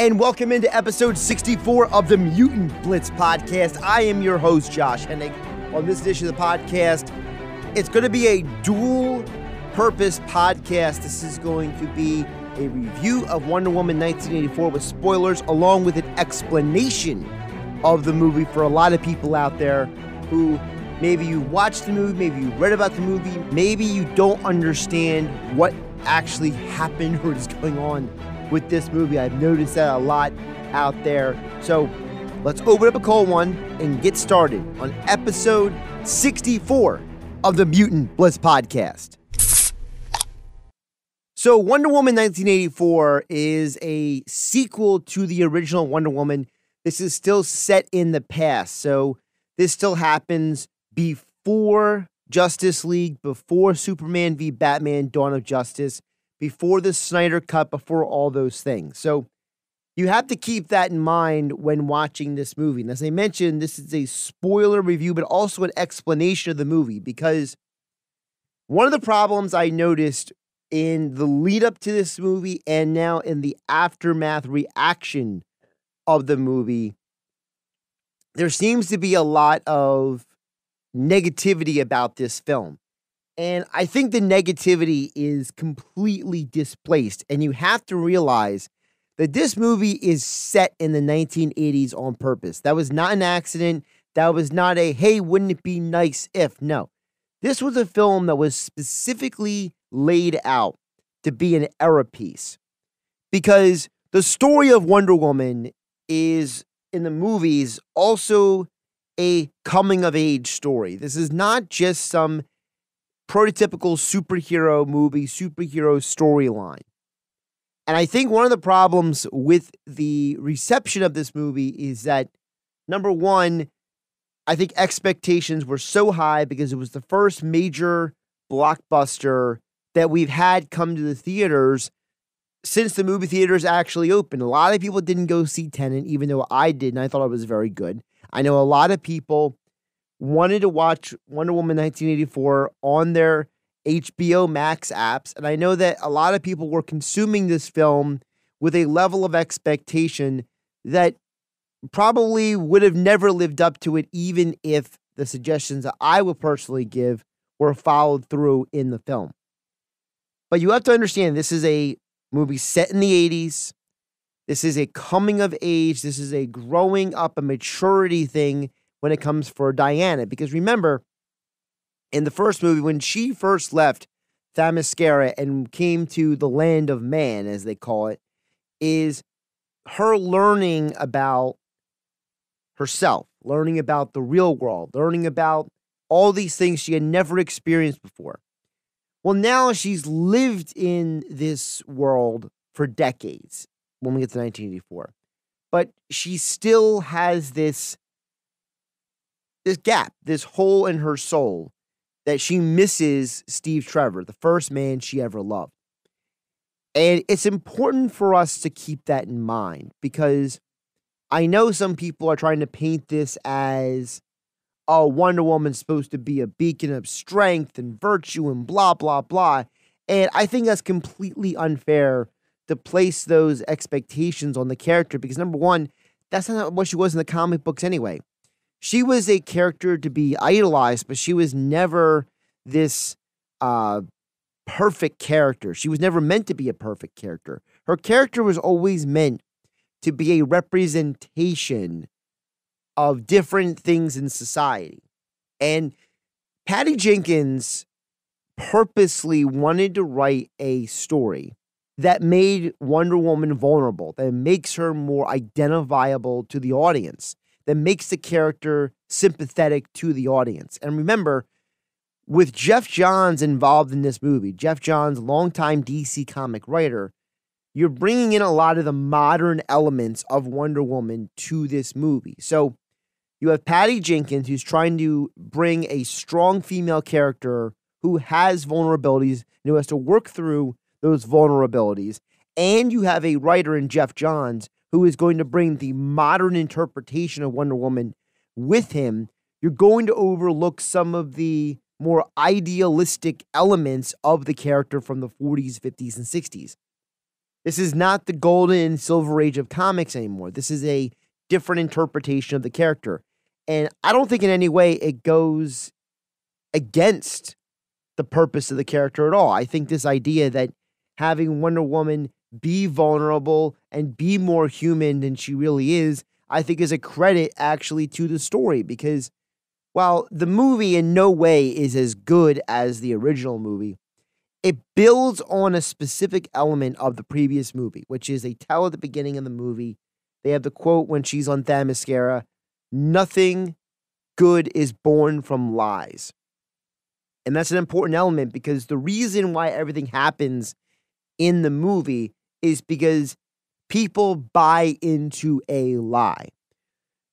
and welcome into episode 64 of the Mutant Blitz Podcast. I am your host, Josh Hennig. On this edition of the podcast, it's going to be a dual-purpose podcast. This is going to be a review of Wonder Woman 1984 with spoilers, along with an explanation of the movie for a lot of people out there who maybe you watched the movie, maybe you read about the movie, maybe you don't understand what actually happened or is going on with this movie. I've noticed that a lot out there. So let's open up a cold one and get started on episode 64 of the Mutant Blitz Podcast. So Wonder Woman 1984 is a sequel to the original Wonder Woman. This is still set in the past. So this still happens before Justice League, before Superman v. Batman, Dawn of Justice, before the Snyder Cut, before all those things. So you have to keep that in mind when watching this movie. And as I mentioned, this is a spoiler review, but also an explanation of the movie, because one of the problems I noticed in the lead up to this movie and now in the aftermath reaction of the movie, there seems to be a lot of negativity about this film. And I think the negativity is completely displaced. And you have to realize that this movie is set in the 1980s on purpose. That was not an accident. That was not a, hey, wouldn't it be nice if? No. This was a film that was specifically laid out to be an era piece. Because the story of Wonder Woman is, in the movies, also a coming-of-age story. This is not just some prototypical superhero movie, superhero storyline. And I think one of the problems with the reception of this movie is that, number one, I think expectations were so high because it was the first major blockbuster that we've had come to the theaters since the movie theaters actually opened. A lot of people didn't go see Tenet, even though I did, and I thought it was very good. I know a lot of people wanted to watch Wonder Woman 1984 on their HBO Max apps, and I know that a lot of people were consuming this film with a level of expectation that probably would have never lived up to it, even if the suggestions that I would personally give were followed through in the film. But you have to understand, this is a movie set in the 80s. This is a coming of age. This is a growing up, a maturity thing when it comes for Diana. Because remember, in the first movie, when she first left Themyscira and came to the land of man, as they call it, is her learning about herself, learning about the real world, learning about all these things she had never experienced before. Well, now she's lived in this world for decades when we get to 1984. But she still has this gap, this hole in her soul that she misses Steve Trevor, the first man she ever loved. And it's important for us to keep that in mind, because I know some people are trying to paint this as, oh, Wonder Woman's supposed to be a beacon of strength and virtue and blah, blah, blah. And I think that's completely unfair to place those expectations on the character, because number one, that's not what she was in the comic books anyway. She was a character to be idolized, but she was never this perfect character. She was never meant to be a perfect character. Her character was always meant to be a representation of different things in society. And Patty Jenkins purposely wanted to write a story that made Wonder Woman vulnerable, that makes her more identifiable to the audience, that makes the character sympathetic to the audience. And remember, with Jeff Johns involved in this movie, Jeff Johns, longtime DC comic writer, you're bringing in a lot of the modern elements of Wonder Woman to this movie. So you have Patty Jenkins, who's trying to bring a strong female character who has vulnerabilities and who has to work through those vulnerabilities. And you have a writer in Jeff Johns who is going to bring the modern interpretation of Wonder Woman with him. You're going to overlook some of the more idealistic elements of the character from the 40s, 50s, and 60s. This is not the golden and silver age of comics anymore. This is a different interpretation of the character. And I don't think in any way it goes against the purpose of the character at all. I think this idea that having Wonder Woman be vulnerable and be more human than she really is, I think is a credit actually to the story, because while the movie in no way is as good as the original movie, it builds on a specific element of the previous movie, which is they tell at the beginning of the movie, they have the quote when she's on Themyscira, "Nothing good is born from lies." And that's an important element, because the reason why everything happens in the movie is because people buy into a lie.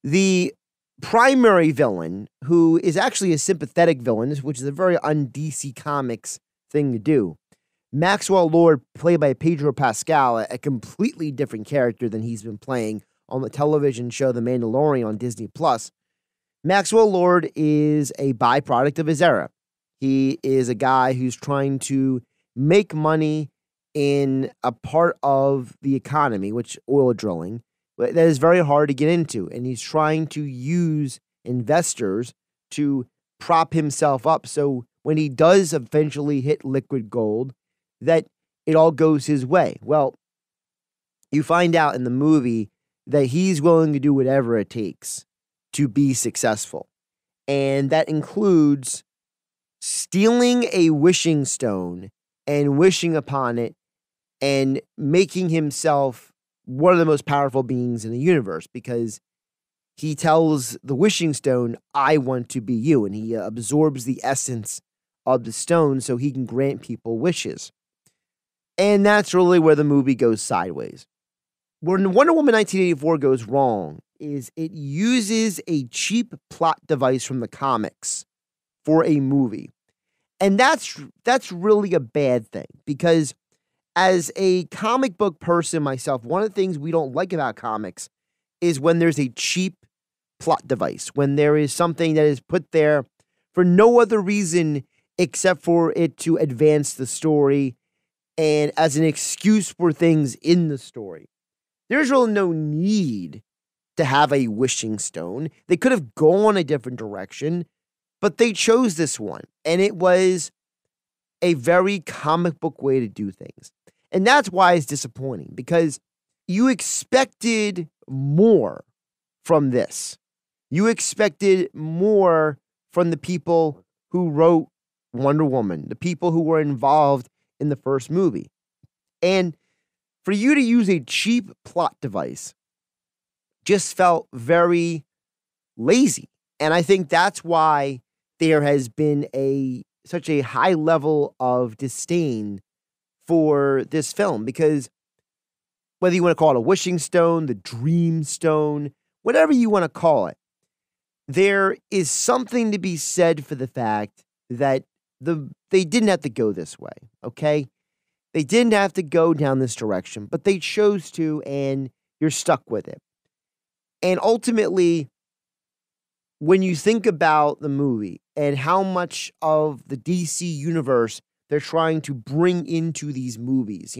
The primary villain, who is actually a sympathetic villain, which is a very un-DC Comics thing to do, Maxwell Lord, played by Pedro Pascal, a completely different character than he's been playing on the television show The Mandalorian on Disney+. Maxwell Lord is a byproduct of his era. He is a guy who's trying to make money in a part of the economy, which oil drilling, that is very hard to get into. And he's trying to use investors to prop himself up. So when he does eventually hit liquid gold, that it all goes his way. Well, you find out in the movie that he's willing to do whatever it takes to be successful. And that includes stealing a wishing stone and wishing upon it and making himself one of the most powerful beings in the universe, because he tells the wishing stone, "I want to be you," and he absorbs the essence of the stone so he can grant people wishes. And that's really where the movie goes sideways. Where Wonder Woman 1984 goes wrong is it uses a cheap plot device from the comics for a movie. And that's really a bad thing, because as a comic book person myself, one of the things we don't like about comics is when there's a cheap plot device, when there is something that is put there for no other reason except for it to advance the story and as an excuse for things in the story. There's really no need to have a wishing stone. They could have gone a different direction, but they chose this one, and it was a very comic book way to do things. And that's why it's disappointing, because you expected more from this. You expected more from the people who wrote Wonder Woman, the people who were involved in the first movie. And for you to use a cheap plot device just felt very lazy. And I think that's why there has been such a high level of disdain for this film, because whether you want to call it a wishing stone, the dream stone, whatever you want to call it, there is something to be said for the fact that they didn't have to go this way, okay? They didn't have to go down this direction, but they chose to, and you're stuck with it. And ultimately, when you think about the movie and how much of the DC universe they're trying to bring into these movies,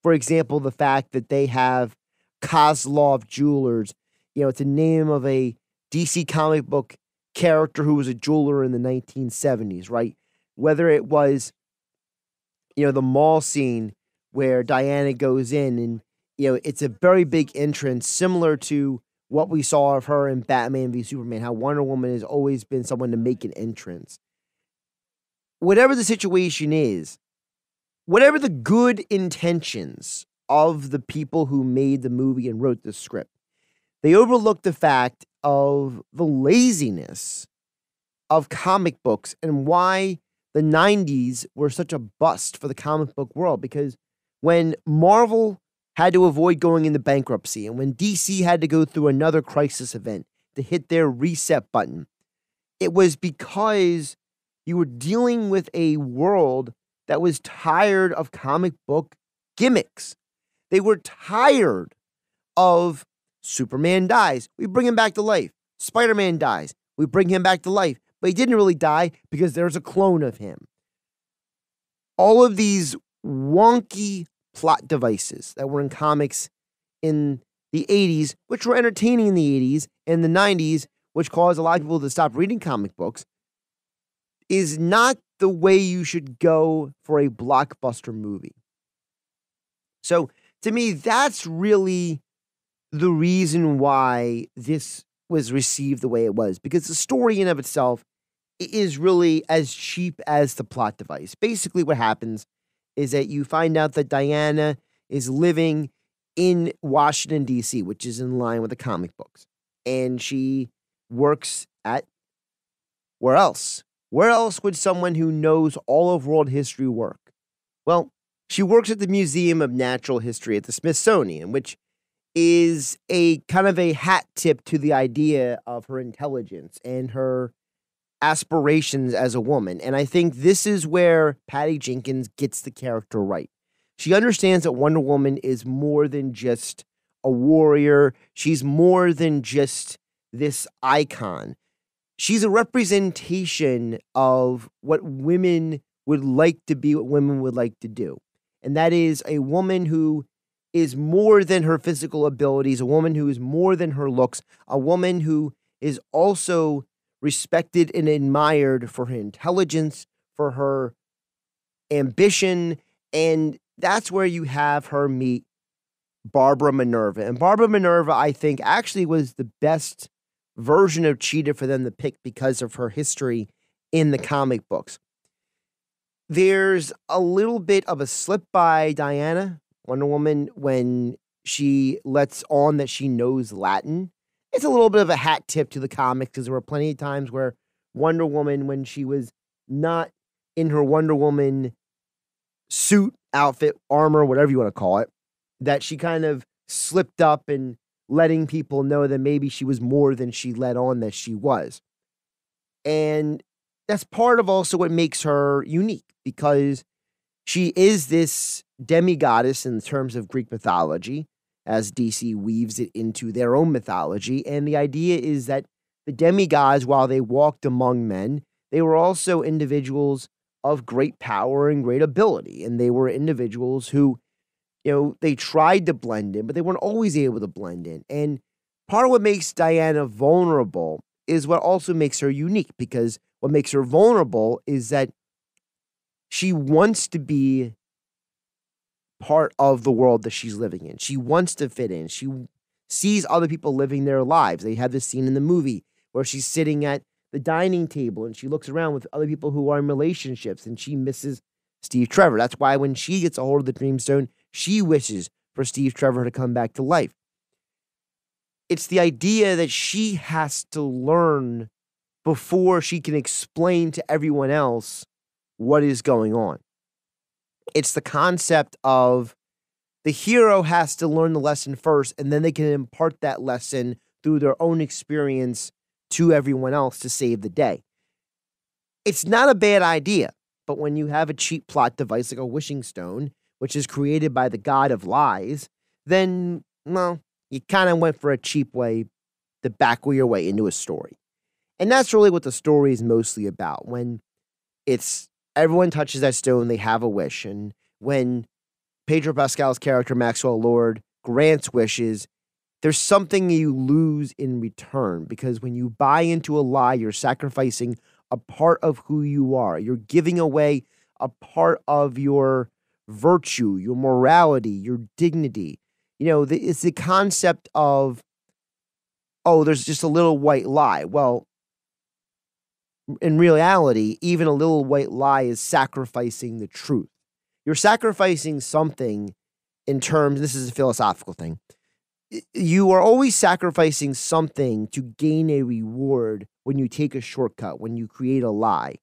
for example, the fact that they have Kozlov Jewelers, it's a name of a DC comic book character who was a jeweler in the 1970s, right? Whether it was, the mall scene where Diana goes in and, it's a very big entrance similar to what we saw of her in Batman v Superman, how Wonder Woman has always been someone to make an entrance. Whatever the situation is, whatever the good intentions of the people who made the movie and wrote the script, they overlooked the fact of the laziness of comic books and why the 90s were such a bust for the comic book world. Because when Marvel had to avoid going into bankruptcy, and when DC had to go through another crisis event to hit their reset button, it was because you were dealing with a world that was tired of comic book gimmicks. They were tired of Superman dies, we bring him back to life. Spider-Man dies, we bring him back to life. But he didn't really die because there's a clone of him. All of these wonky plot devices that were in comics in the 80s, which were entertaining in the 80s and the 90s, which caused a lot of people to stop reading comic books, is not the way you should go for a blockbuster movie. So to me, that's really the reason why this was received the way it was, because the story in of itself is really as cheap as the plot device. Basically what happens is that you find out that Diana is living in Washington, D.C., which is in line with the comic books. And she works at where else? Where else would someone who knows all of world history work? Well, she works at the Museum of Natural History at the Smithsonian, which is a kind of a hat tip to the idea of her intelligence and her aspirations as a woman. And I think this is where Patty Jenkins gets the character right. She understands that Wonder Woman is more than just a warrior. She's more than just this icon. She's a representation of what women would like to be, what women would like to do. And that is a woman who is more than her physical abilities, a woman who is more than her looks, a woman who is also respected and admired for her intelligence, for her ambition, and that's where you have her meet Barbara Minerva. And Barbara Minerva, I think, actually was the best version of Cheetah for them to pick because of her history in the comic books. There's a little bit of a slip by Diana, Wonder Woman, when she lets on that she knows Latin. It's a little bit of a hat tip to the comics because there were plenty of times where Wonder Woman, when she was not in her Wonder Woman suit, outfit, armor, whatever you want to call it, that she kind of slipped up and letting people know that maybe she was more than she let on that she was. And that's part of also what makes her unique, because she is this demigoddess in terms of Greek mythology, as DC weaves it into their own mythology. And the idea is that the demigods, while they walked among men, they were also individuals of great power and great ability. And they were individuals who, they tried to blend in, but they weren't always able to blend in. And part of what makes Diana vulnerable is what also makes her unique, because what makes her vulnerable is that she wants to be part of the world that she's living in. She wants to fit in. She sees other people living their lives. They have this scene in the movie where she's sitting at the dining table and she looks around with other people who are in relationships and she misses Steve Trevor. That's why when she gets a hold of the Dreamstone, she wishes for Steve Trevor to come back to life. It's the idea that she has to learn before she can explain to everyone else what is going on. It's the concept of the hero has to learn the lesson first, and then they can impart that lesson through their own experience to everyone else to save the day. It's not a bad idea, but when you have a cheap plot device like a wishing stone, which is created by the god of lies, then, well, you kind of went for a cheap way to backwheel your way into a story. And that's really what the story is mostly about. When it's everyone touches that stone, they have a wish. And when Pedro Pascal's character, Maxwell Lord, grants wishes, there's something you lose in return, because when you buy into a lie, you're sacrificing a part of who you are. You're giving away a part of your virtue, your morality, your dignity. It's the concept of, there's just a little white lie. Well, in reality, even a little white lie is sacrificing the truth. You're sacrificing something in terms, this is a philosophical thing. You are always sacrificing something to gain a reward when you take a shortcut, when you create a lie.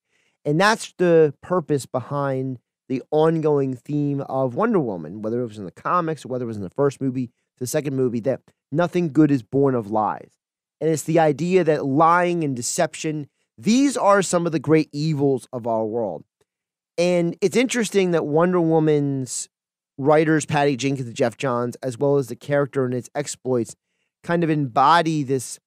And that's the purpose behind the ongoing theme of Wonder Woman, whether it was in the comics or whether it was in the first movie, the second movie, that nothing good is born of lies. And it's the idea that lying and deception, these are some of the great evils of our world. And it's interesting that Wonder Woman's writers, Patty Jenkins and Jeff Johns, as well as the character and its exploits, kind of embody this,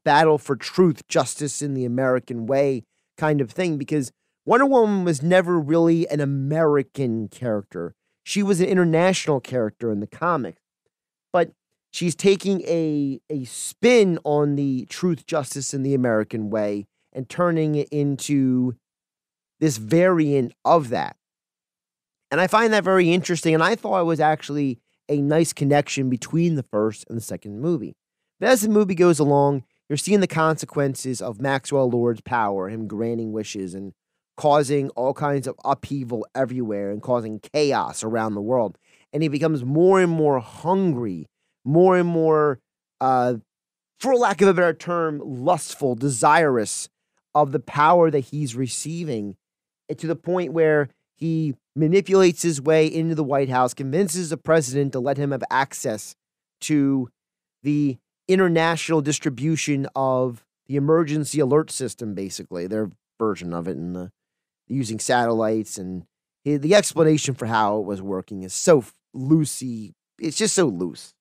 battle for truth, justice in the American way kind of thing, because Wonder Woman was never really an American character. she was an international character in the comics. But she's taking a spin on the truth, justice, and the American way and turning it into this variant of that. And I find that very interesting. And I thought it was actually a nice connection between the first and the second movie. But as the movie goes along, you're seeing the consequences of Maxwell Lord's power, him granting wishes and causing all kinds of upheaval everywhere and causing chaos around the world. And he becomes more and more hungry, more and more, for lack of a better term, lustful, desirous of the power that he's receiving, to the point where he manipulates his way into the White House, convinces the president to let him have access to the international distribution of the emergency alert system, basically, their version of it, and using satellites. And the explanation for how it was working is so loosey. It's just so loose.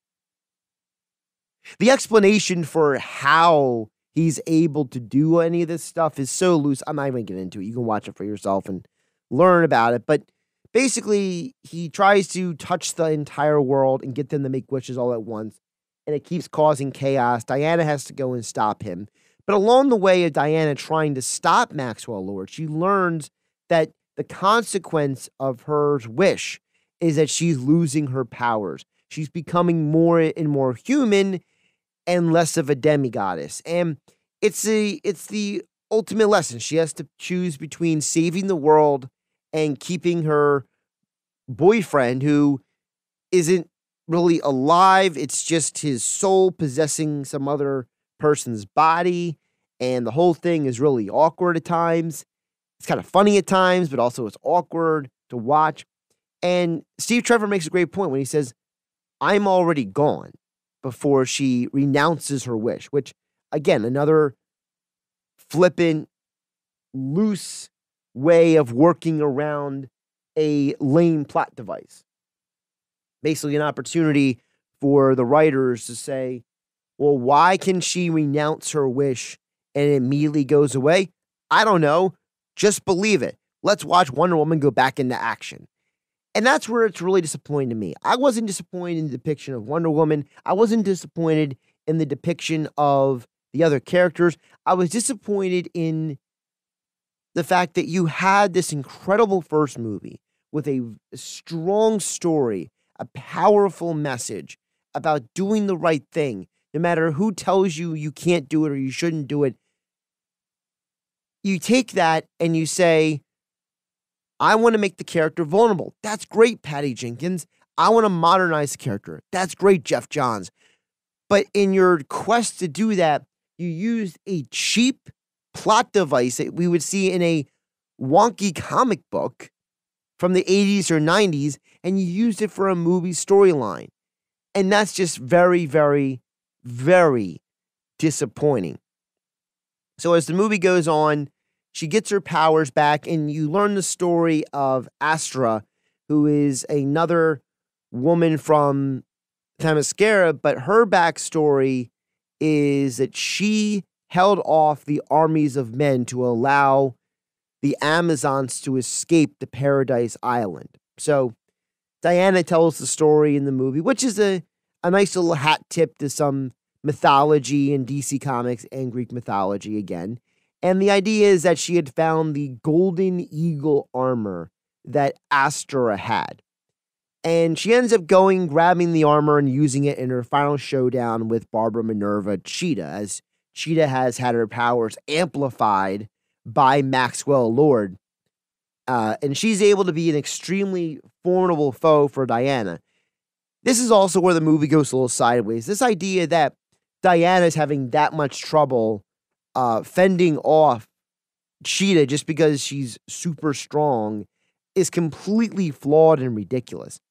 The explanation for how he's able to do any of this stuff is so loose. I'm not even going to get into it. You can watch it for yourself and learn about it. But basically, he tries to touch the entire world and get them to make wishes all at once. And it keeps causing chaos. Diana has to go and stop him. But along the way of Diana trying to stop Maxwell Lord, she learns that the consequence of her wish is that she's losing her powers. She's becoming more and more human and less of a demigoddess. And it's the ultimate lesson. She has to choose between saving the world and keeping her boyfriend, who isn't really alive. It's just his soul possessing some other person's body. And the whole thing is really awkward at times. It's kind of funny at times, but also it's awkward to watch. And Steve Trevor makes a great point when he says, I'm already gone, before she renounces her wish, which, again, another flippant, loose way of working around a lame plot device. Basically an opportunity for the writers to say, well, why can she renounce her wish and it immediately goes away? I don't know. Just believe it. Let's watch Wonder Woman go back into action. And that's where it's really disappointing to me. I wasn't disappointed in the depiction of Wonder Woman. I wasn't disappointed in the depiction of the other characters. I was disappointed in the fact that you had this incredible first movie with a strong story, a powerful message about doing the right thing. No matter who tells you you can't do it or you shouldn't do it, you take that and you say, I want to make the character vulnerable. That's great, Patty Jenkins. I want to modernize the character. That's great, Jeff Johns. But in your quest to do that, you used a cheap plot device that we would see in a wonky comic book from the 80s or 90s, and you used it for a movie storyline. And that's just very, very, very disappointing. So as the movie goes on, she gets her powers back, and you learn the story of Astra, who is another woman from Themyscira, but her backstory is that she held off the armies of men to allow the Amazons to escape the Paradise Island. So Diana tells the story in the movie, which is a nice little hat tip to some mythology in DC Comics and Greek mythology again. And the idea is that she had found the golden eagle armor that Astra had. And she ends up grabbing the armor and using it in her final showdown with Barbara Minerva Cheetah, as Cheetah has had her powers amplified by Maxwell Lord. And she's able to be an extremely formidable foe for Diana. This is also where the movie goes a little sideways. This idea that Diana's having that much trouble fending off Cheetah just because she's super strong is completely flawed and ridiculous.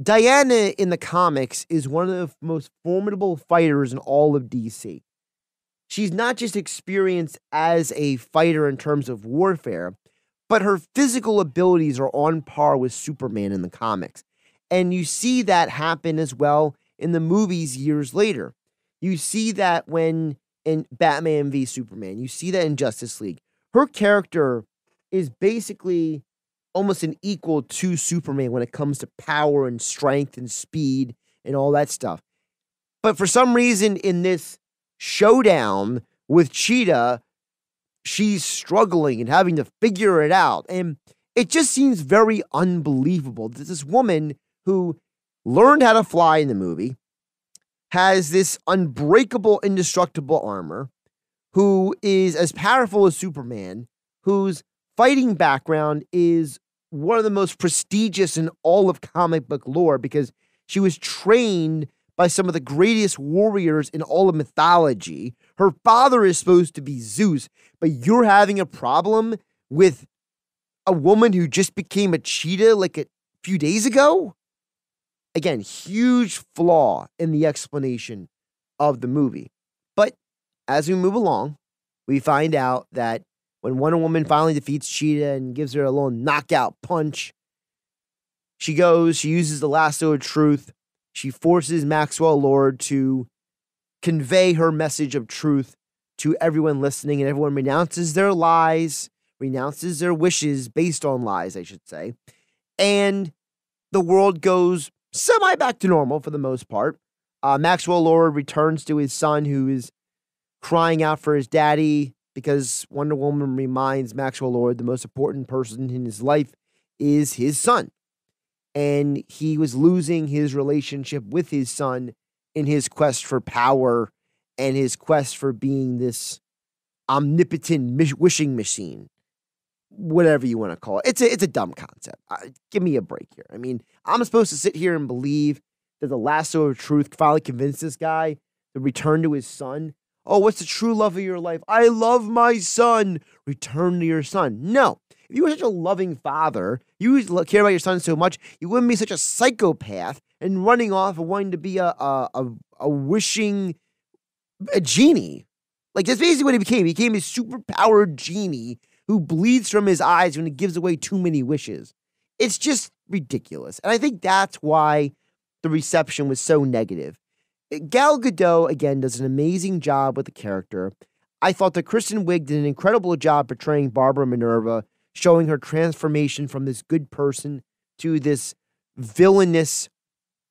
Diana in the comics is one of the most formidable fighters in all of DC. She's not just experienced as a fighter in terms of warfare, but her physical abilities are on par with Superman in the comics. And you see that happen as well in the movies years later. You see that when in Batman v Superman. You see that in Justice League. Her character is basically almost an equal to Superman when it comes to power and strength and speed and all that stuff. But for some reason in this showdown with Cheetah, she's struggling and having to figure it out. And it just seems very unbelievable that this woman who learned how to fly in the movie has this unbreakable, indestructible armor, who is as powerful as Superman, whose fighting background is one of the most prestigious in all of comic book lore because she was trained by some of the greatest warriors in all of mythology. Her father is supposed to be Zeus, but you're having a problem with a woman who just became a cheetah like a few days ago? Again, huge flaw in the explanation of the movie. But as we move along, we find out that when Wonder Woman finally defeats Cheetah and gives her a little knockout punch, she uses the lasso of truth. She forces Maxwell Lord to convey her message of truth to everyone listening, and everyone renounces their lies, renounces their wishes based on lies, I should say. And the world goes semi back to normal for the most part. Maxwell Lord returns to his son, who is crying out for his daddy because Wonder Woman reminds Maxwell Lord the most important person in his life is his son. And he was losing his relationship with his son in his quest for power and his quest for being this omnipotent wishing machine. Whatever you want to call it. It's a dumb concept. Give me a break here. I mean, I'm supposed to sit here and believe that the lasso of truth finally convinced this guy to return to his son. Oh, what's the true love of your life? I love my son. Return to your son. No. If you were such a loving father, you care about your son so much, you wouldn't be such a psychopath and running off and wanting to be a wishing a genie. Like, that's basically what he became. He became a superpowered genie who bleeds from his eyes when he gives away too many wishes. It's just ridiculous. And I think that's why the reception was so negative. Gal Gadot, again, does an amazing job with the character. I thought that Kristen Wiig did an incredible job portraying Barbara Minerva, showing her transformation from this good person to this villainous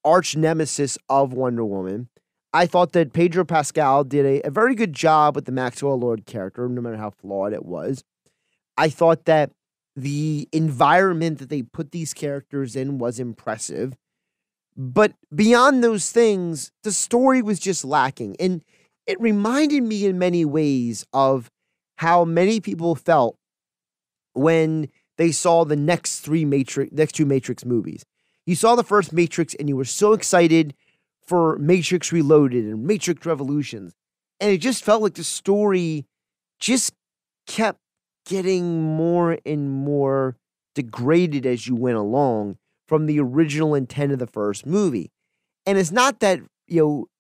arch nemesis of Wonder Woman. I thought that Pedro Pascal did a very good job with the Maxwell Lord character, no matter how flawed it was. I thought that the environment that they put these characters in was impressive. But beyond those things, the story was just lacking. And it reminded me in many ways of how many people felt when they saw the next two Matrix movies. You saw the first Matrix and you were so excited for Matrix Reloaded and Matrix Revolutions. And it just felt like the story just kept getting more and more degraded as you went along from the original intent of the first movie. And it's not that,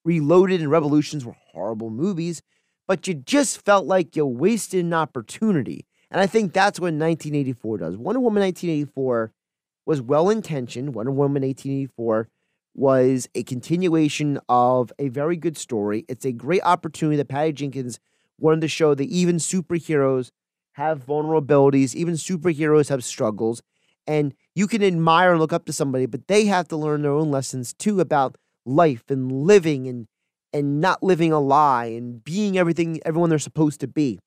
Reloaded and Revolutions were horrible movies, but you just felt like you wasted an opportunity. And I think that's what 1984 does. Wonder Woman 1984 was well-intentioned. Wonder Woman 1884 was a continuation of a very good story. It's a great opportunity that Patty Jenkins wanted to show that even superheroes have vulnerabilities, even superheroes have struggles, and you can admire and look up to somebody, but they have to learn their own lessons too about life and living and not living a lie and being everyone they're supposed to be.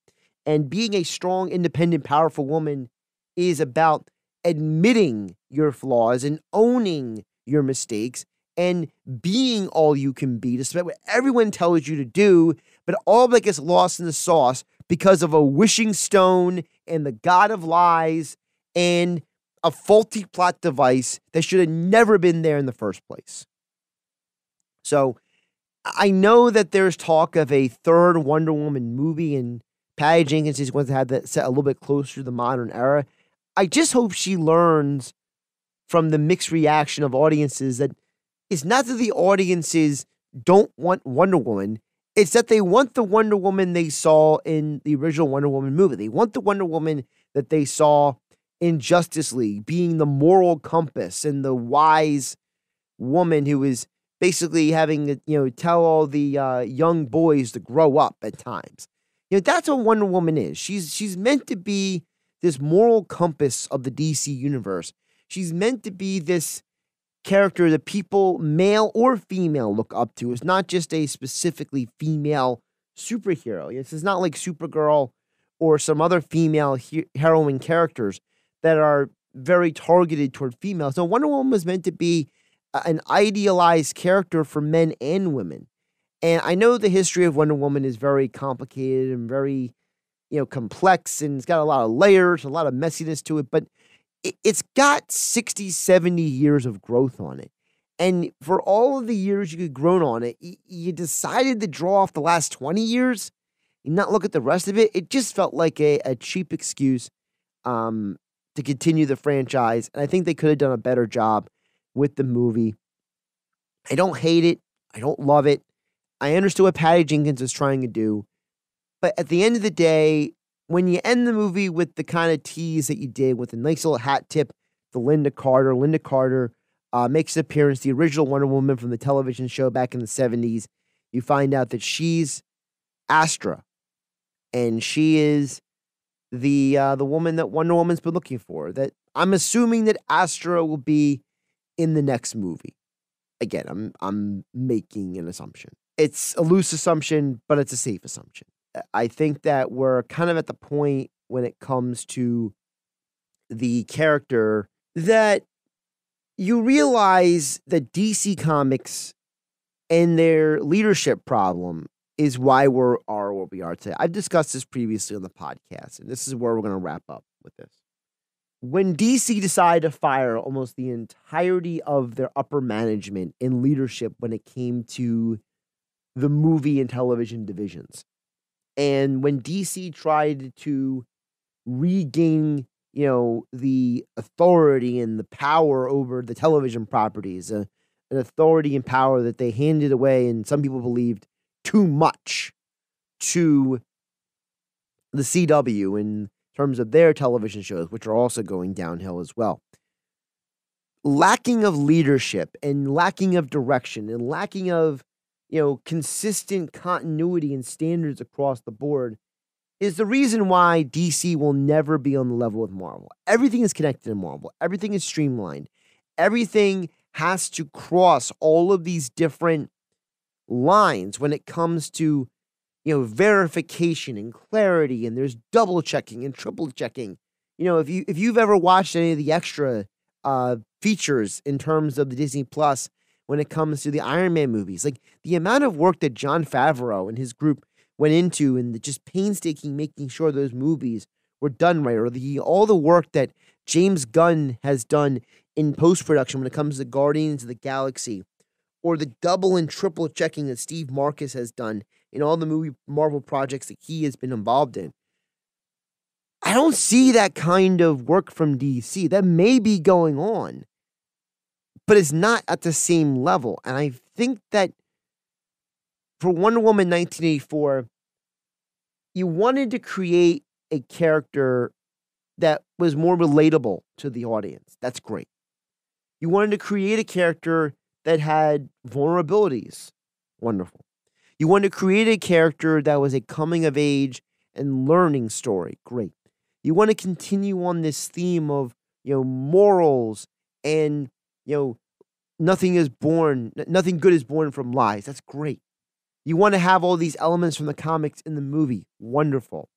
And being a strong, independent, powerful woman is about admitting your flaws and owning your mistakes and being all you can be, despite what everyone tells you to do, but all that gets lost in the sauce because of a wishing stone and the god of lies and a faulty plot device that should have never been there in the first place. So I know that there's talk of a third Wonder Woman movie, and Patty Jenkins is going to have that set a little bit closer to the modern era. I just hope she learns from the mixed reaction of audiences that it's not that the audiences don't want Wonder Woman. It's that they want the Wonder Woman they saw in the original Wonder Woman movie. They want the Wonder Woman that they saw in Justice League, being the moral compass and the wise woman who is basically having to, tell all the young boys to grow up at times. That's what Wonder Woman is. She's meant to be this moral compass of the DC universe. She's meant to be this character that people, male or female, look up to. It's not just a specifically female superhero. This is not like Supergirl or some other female heroine characters that are very targeted toward females. So Wonder Woman was meant to be an idealized character for men and women. And I know the history of Wonder Woman is very complicated and very, complex, and it's got a lot of layers, a lot of messiness to it, but it's got 60, 70 years of growth on it. And for all of the years you could grow on it, you decided to draw off the last 20 years and not look at the rest of it. It just felt like a cheap excuse to continue the franchise. And I think they could have done a better job with the movie. I don't hate it. I don't love it. I understood what Patty Jenkins was trying to do. But at the end of the day, when you end the movie with the kind of tease that you did with a nice little hat tip to Linda Carter makes an appearance, the original Wonder Woman from the television show back in the 70s. You find out that she's Astra, and she is the woman that Wonder Woman's been looking for. That I'm assuming that Astra will be in the next movie. Again, I'm making an assumption. It's a loose assumption, but it's a safe assumption. I think that we're kind of at the point when it comes to the character that you realize that DC Comics and their leadership problem is why we are where we are today. I've discussed this previously on the podcast, and this is where we're going to wrap up with this. When DC decided to fire almost the entirety of their upper management and leadership when it came to the movie and television divisions, and when DC tried to regain, the authority and the power over the television properties, an authority and power that they handed away, and some people believed too much to the CW in terms of their television shows, which are also going downhill as well. Lacking of leadership and lacking of direction and lacking of consistent continuity and standards across the board is the reason why DC will never be on the level with Marvel. Everything is connected in Marvel. Everything is streamlined. Everything has to cross all of these different lines when it comes to, verification and clarity, and there's double checking and triple checking. If you've ever watched any of the extra features in terms of the Disney Plus, when it comes to the Iron Man movies, like the amount of work that Jon Favreau and his group went into, and the just painstaking making sure those movies were done right, or all the work that James Gunn has done in post-production when it comes to Guardians of the Galaxy, or the double and triple checking that Steve Marcus has done in all the movie Marvel projects that he has been involved in. I don't see that kind of work from DC. That may be going on, but it's not at the same level. And I think that for Wonder Woman 1984, you wanted to create a character that was more relatable to the audience. That's great. You wanted to create a character that had vulnerabilities. Wonderful. You wanted to create a character that was a coming of age and learning story. Great. You want to continue on this theme of, morals and, nothing good is born from lies. That's great. You want to have all these elements from the comics in the movie. Wonderful.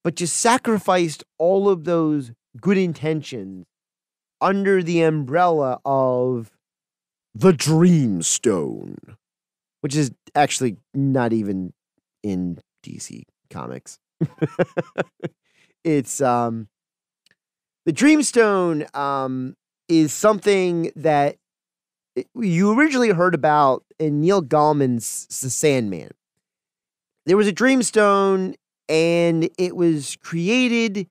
But you sacrificed all of those good intentions under the umbrella of the Dreamstone, which is actually not even in DC Comics. It's the Dreamstone is something that you originally heard about in Neil Gaiman's The Sandman. There was a Dreamstone, and it was created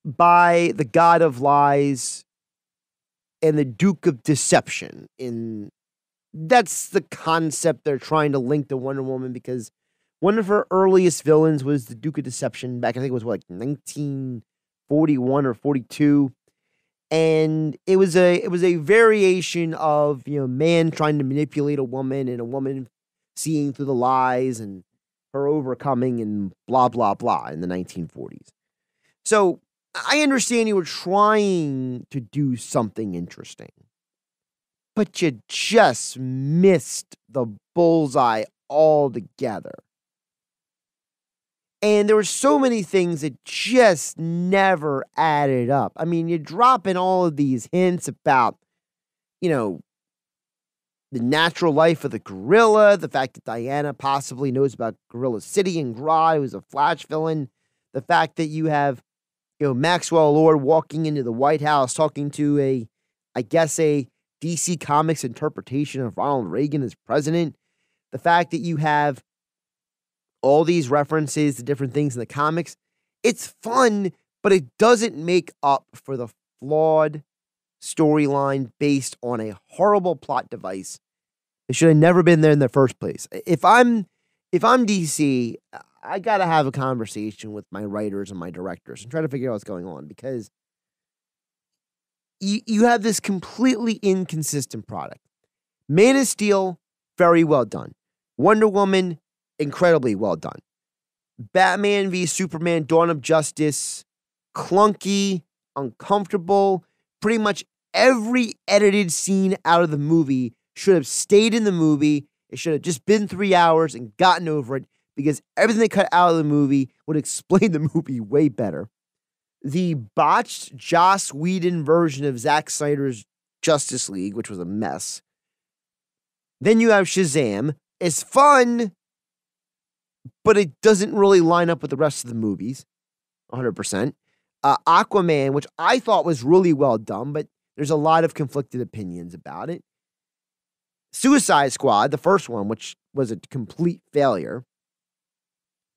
by the God of Lies and the Duke of Deception. That's the concept they're trying to link to Wonder Woman, because one of her earliest villains was the Duke of Deception back, I think it was 1941 or 42. And it was a variation of, man trying to manipulate a woman and a woman seeing through the lies and her overcoming and blah, blah, blah in the 1940s. So I understand you were trying to do something interesting, but you just missed the bullseye altogether. And there were so many things that just never added up. I mean, you're dropping all of these hints about, the natural life of the gorilla, the fact that Diana possibly knows about Gorilla City and Gra, who's a Flash villain, the fact that you have, Maxwell Lord walking into the White House talking to a DC Comics interpretation of Ronald Reagan as president, the fact that you have all these references to different things in the comics. It's fun, but it doesn't make up for the flawed storyline based on a horrible plot device. It should have never been there in the first place. If I'm DC, I got to have a conversation with my writers and my directors and try to figure out what's going on, because you have this completely inconsistent product. Man of Steel, very well done. Wonder Woman, incredibly well done. Batman v Superman, Dawn of Justice, clunky, uncomfortable. Pretty much every edited scene out of the movie should have stayed in the movie. It should have just been 3 hours and gotten over it, because everything they cut out of the movie would explain the movie way better. The botched Joss Whedon version of Zack Snyder's Justice League, which was a mess. Then you have Shazam. It's fun, but it doesn't really line up with the rest of the movies, 100%. Aquaman, which I thought was really well done, but there's a lot of conflicted opinions about it. Suicide Squad, the first one, which was a complete failure,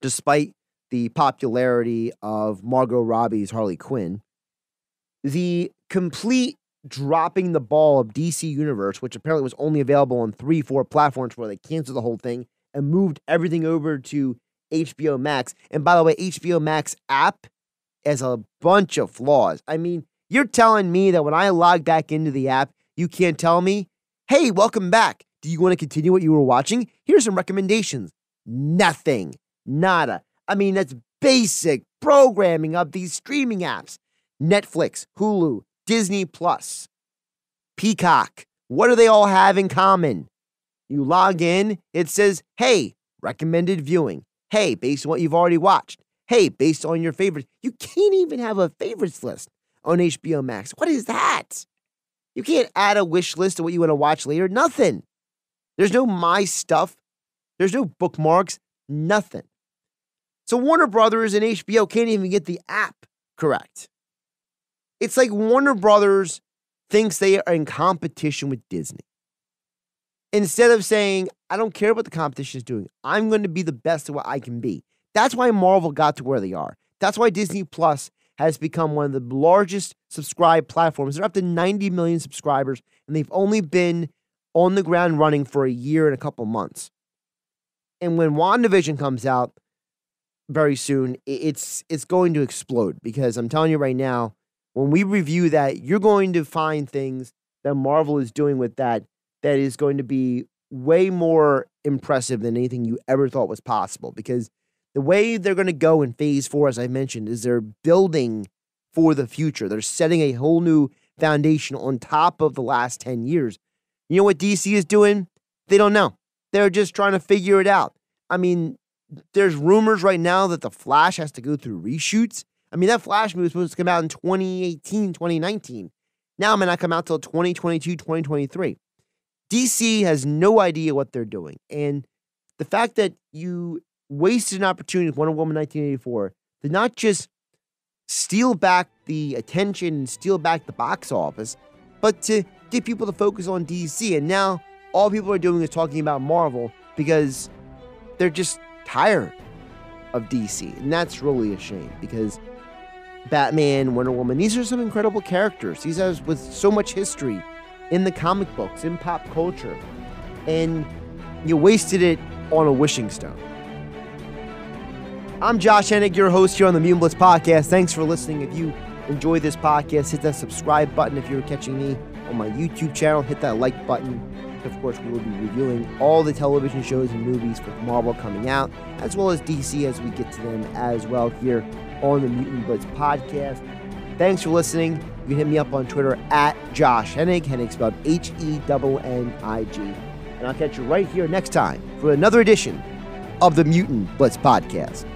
despite the popularity of Margot Robbie's Harley Quinn. The complete dropping the ball of DC Universe, which apparently was only available on 3-4 platforms, where they canceled the whole thing and moved everything over to HBO Max. And by the way, HBO Max app has a bunch of flaws. I mean, you're telling me that when I log back into the app, you can't tell me, hey, welcome back. Do you want to continue what you were watching? Here's some recommendations. Nothing. Nada. I mean, that's basic programming of these streaming apps. Netflix, Hulu, Disney Plus, Peacock. What do they all have in common? You log in, it says, hey, recommended viewing. Hey, based on what you've already watched. Hey, based on your favorites. You can't even have a favorites list on HBO Max. What is that? You can't add a wish list of what you want to watch later. Nothing. There's no my stuff. There's no bookmarks. Nothing. So Warner Brothers and HBO can't even get the app correct. It's like Warner Brothers thinks they are in competition with Disney. Instead of saying, I don't care what the competition is doing, I'm going to be the best at what I can be. That's why Marvel got to where they are. That's why Disney Plus has become one of the largest subscribed platforms. They're up to 90 million subscribers, and they've only been on the ground running for a year and a couple months. And when WandaVision comes out very soon, it's going to explode, because I'm telling you right now, when we review that, you're going to find things that Marvel is doing with that is going to be way more impressive than anything you ever thought was possible. Because the way they're going to go in phase 4, as I mentioned, is they're building for the future. They're setting a whole new foundation on top of the last 10 years. You know what DC is doing? They don't know. They're just trying to figure it out. I mean, there's rumors right now that The Flash has to go through reshoots. I mean, that Flash movie was supposed to come out in 2018, 2019. Now it may not come out till 2022, 2023. DC has no idea what they're doing. And the fact that you wasted an opportunity with Wonder Woman 1984 to not just steal back the attention and steal back the box office, but to get people to focus on DC. And now all people are doing is talking about Marvel because they're just tired of DC. And that's really a shame, because Batman, Wonder Woman, these are some incredible characters. These are with so much history in the comic books, in pop culture. And you wasted it on a wishing stone. I'm Josh Hennig, your host here on the Mutant Blitz Podcast. Thanks for listening. If you enjoy this podcast, hit that subscribe button. If you're catching me on my YouTube channel, hit that like button. Of course, we will be reviewing all the television shows and movies with Marvel coming out, as well as DC as we get to them as well here on the Mutant Blitz Podcast. Thanks for listening. You can hit me up on Twitter at Josh Hennig, Hennig spelled Hennig. And I'll catch you right here next time for another edition of the Mutant Blitz Podcast.